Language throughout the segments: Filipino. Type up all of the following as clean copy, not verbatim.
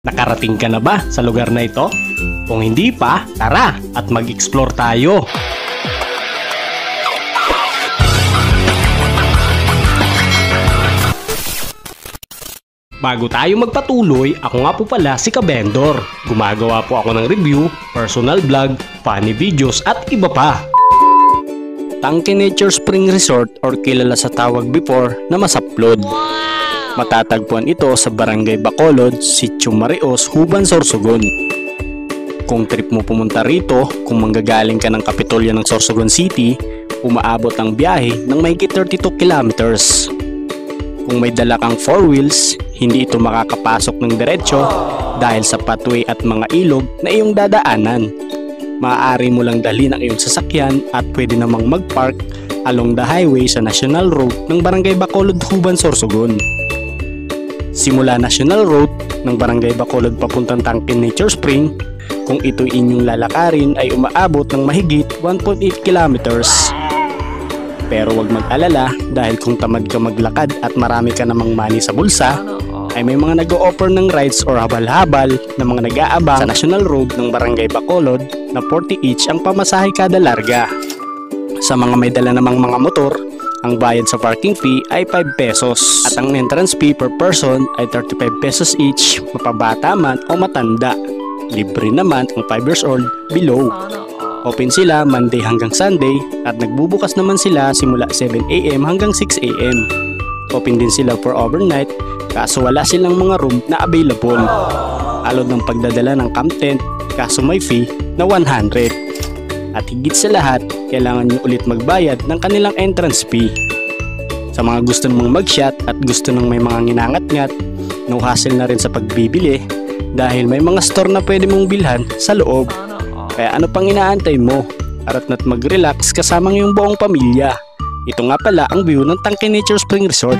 Nakarating ka na ba sa lugar na ito? Kung hindi pa, tara at mag-explore tayo! Bago tayo magpatuloy, ako nga po pala si Kabendor. Gumagawa po ako ng review, personal vlog, funny videos at iba pa. Tangke Nature Spring Resort or kilala sa tawag before na Masaplod. Matatagpuan ito sa Barangay Bacolod, Sitio Marios, Huban, Sorsogon. Kung trip mo pumunta rito, kung manggagaling ka ng Kapitolyo ng Sorsogon City, umaabot ang biyahe ng mahigit 32 kilometers. Kung may dala kang 4 wheels, hindi ito makakapasok ng diretsyo dahil sa pathway at mga ilog na iyong dadaanan. Maaari mo lang dalhin ang iyong sasakyan at pwede namang mag-park along the highway sa National Road ng Barangay Bacolod, Huban, Sorsogon. Simula National Road ng Barangay Bacolod papuntang Tangke Nature Spring, kung ito'y inyong lalakarin ay umaabot ng mahigit 1.8 kilometers. Pero huwag mag-alala dahil kung tamad ka maglakad at marami ka namang money sa bulsa, ay may mga nag-o-offer ng rides or habal-habal na mga nag-aabang sa National Road ng Barangay Bacolod na 40 each ang pamasahe kada larga. Sa mga may dala namang mga motor, ang bayad sa parking fee ay 5 pesos at ang entrance fee per person ay 35 pesos each, mapabata man o matanda. Libre naman ang 5 years old below. Open sila Monday hanggang Sunday at nagbubukas naman sila simula 7 AM hanggang 6 AM. Open din sila for overnight kaso wala silang mga room na available. Alod ng pagdadala ng camp tent kaso may fee na 100. At higit sa lahat, kailangan nyo ulit magbayad ng kanilang entrance fee. Sa mga gusto namang mag-shot at gusto nang may mga nginangat-ngat, no hassle na rin sa pagbibili dahil may mga store na pwede mong bilhan sa loob. Kaya ano pang inaantay mo? Arat na't mag-relax kasama ng iyong buong pamilya. Ito nga pala ang view ng Tangke Nature Spring Resort.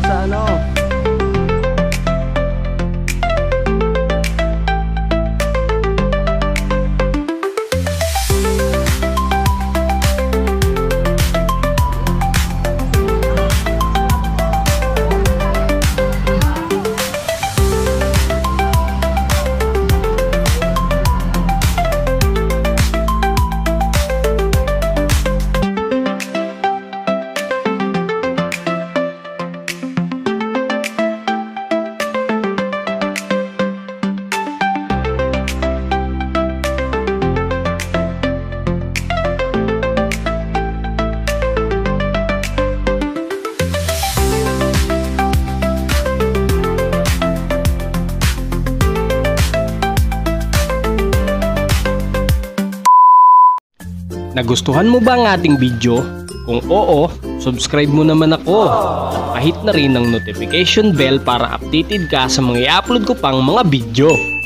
Sa ano? Nagustuhan mo ba ang ating video? Kung oo, subscribe mo naman ako. At kahit na rin ang notification bell para updated ka sa mga i-upload ko pang mga video.